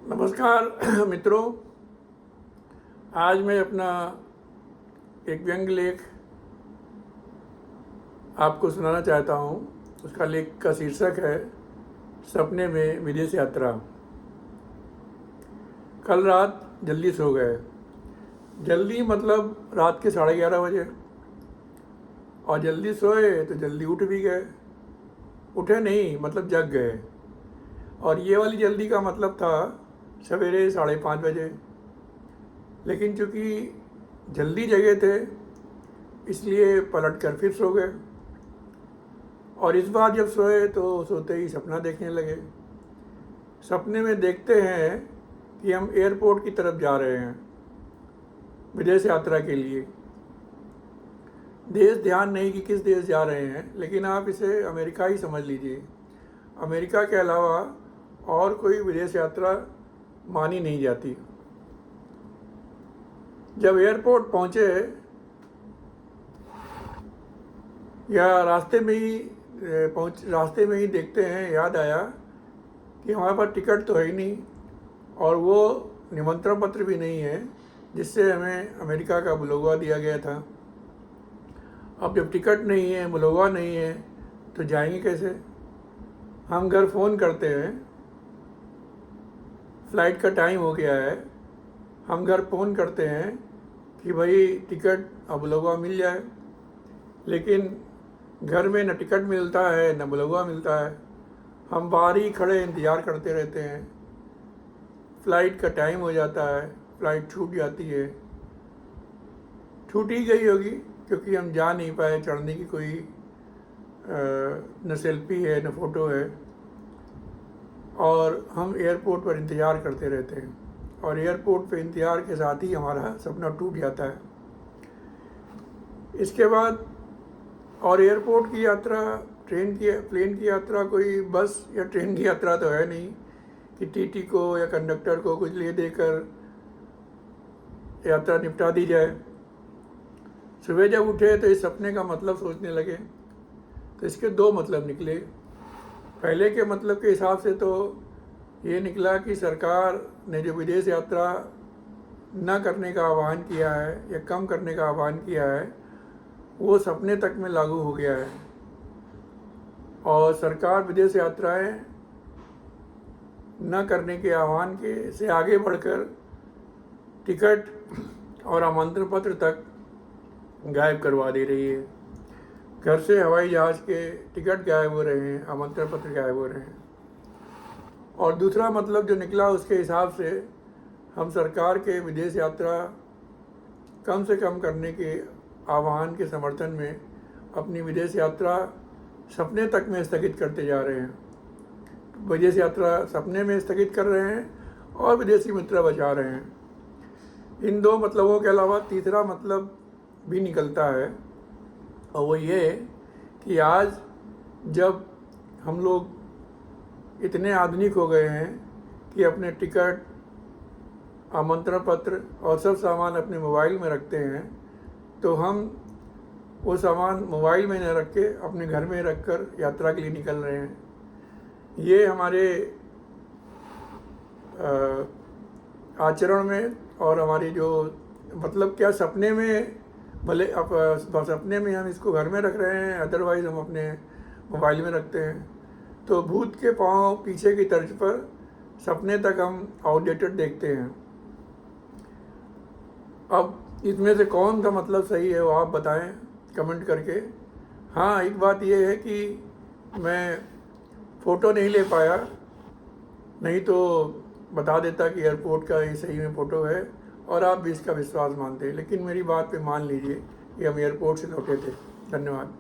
नमस्कार मित्रों, आज मैं अपना एक व्यंग्य लेख आपको सुनाना चाहता हूँ। उसका लेख का शीर्षक है सपने में विदेश यात्रा। कल रात जल्दी सो गए। जल्दी मतलब रात के 11:30 बजे, और जल्दी सोए तो जल्दी उठ भी गए। उठे नहीं मतलब जग गए। और ये वाली जल्दी का मतलब था सवेरे 5:30 बजे। लेकिन चूँकि जल्दी जगे थे इसलिए पलट कर फिर सो गए। और इस बार जब सोए तो सोते ही सपना देखने लगे। सपने में देखते हैं कि हम एयरपोर्ट की तरफ जा रहे हैं विदेश यात्रा के लिए। देश ध्यान नहीं कि किस देश जा रहे हैं, लेकिन आप इसे अमेरिका ही समझ लीजिए। अमेरिका के अलावा और कोई विदेश यात्रा मानी नहीं जाती। जब एयरपोर्ट पहुँचे या रास्ते में ही देखते हैं, याद आया कि हमारे पास टिकट तो है ही नहीं और वो निमंत्रण पत्र भी नहीं है जिससे हमें अमेरिका का बुलावा दिया गया था। अब जब टिकट नहीं है, बुलावा नहीं है, तो जाएंगे कैसे? हम घर फ़ोन करते हैं, फ़्लाइट का टाइम हो गया है। हम घर फ़ोन करते हैं कि भाई टिकट अब बुलावा मिल जाए, लेकिन घर में न टिकट मिलता है न बुलावा मिलता है। हम बाहर ही खड़े इंतज़ार करते रहते हैं। फ़्लाइट का टाइम हो जाता है, फ़्लाइट छूट जाती है। छूट ही गई होगी क्योंकि हम जा नहीं पाए। चढ़ने की कोई न सेल्फी है न फ़ोटो है, और हम एयरपोर्ट पर इंतज़ार करते रहते हैं। और एयरपोर्ट पे इंतज़ार के साथ ही हमारा सपना टूट जाता है। इसके बाद और एयरपोर्ट की यात्रा, प्लेन की यात्रा कोई बस या ट्रेन की यात्रा तो है नहीं कि टीटी को या कंडक्टर को कुछ ले देकर यात्रा निपटा दी जाए। सुबह जब उठे तो इस सपने का मतलब सोचने लगे तो इसके दो मतलब निकले। पहले के मतलब के हिसाब से तो ये निकला कि सरकार ने जो विदेश यात्रा न करने का आह्वान किया है या कम करने का आह्वान किया है, वो सपने तक में लागू हो गया है। और सरकार विदेश यात्राएं न करने के आह्वान के से आगे बढ़कर टिकट और आमंत्रण पत्र तक गायब करवा दे रही है। घर से हवाई जहाज़ के टिकट गायब हो रहे हैं, आमंत्रण पत्र गायब हो रहे हैं। और दूसरा मतलब जो निकला उसके हिसाब से हम सरकार के विदेश यात्रा कम से कम करने के आह्वान के समर्थन में अपनी विदेश यात्रा सपने तक में स्थगित करते जा रहे हैं। विदेश यात्रा सपने में स्थगित कर रहे हैं और विदेशी मुद्रा बचा रहे हैं। इन दो मतलबों के अलावा तीसरा मतलब भी निकलता है, और वो ये कि आज जब हम लोग इतने आधुनिक हो गए हैं कि अपने टिकट, आमंत्रण पत्र और सब सामान अपने मोबाइल में रखते हैं, तो हम वो सामान मोबाइल में न रख के अपने घर में रख कर यात्रा के लिए निकल रहे हैं। ये हमारे आचरण में और हमारी जो मतलब क्या सपने में, भले सपने में हम इसको घर में रख रहे हैं, अदरवाइज़ हम अपने मोबाइल में रखते हैं। तो भूत के पाँव पीछे की तर्ज पर सपने तक हम आउटडेटेड देखते हैं। अब इसमें से कौन सा मतलब सही है वो आप बताएं कमेंट करके। हाँ, एक बात ये है कि मैं फ़ोटो नहीं ले पाया, नहीं तो बता देता कि एयरपोर्ट का ये सही में फ़ोटो है और आप भी इसका विश्वास मानते। लेकिन मेरी बात पे मान लीजिए कि हम एयरपोर्ट से लौटे थे। धन्यवाद।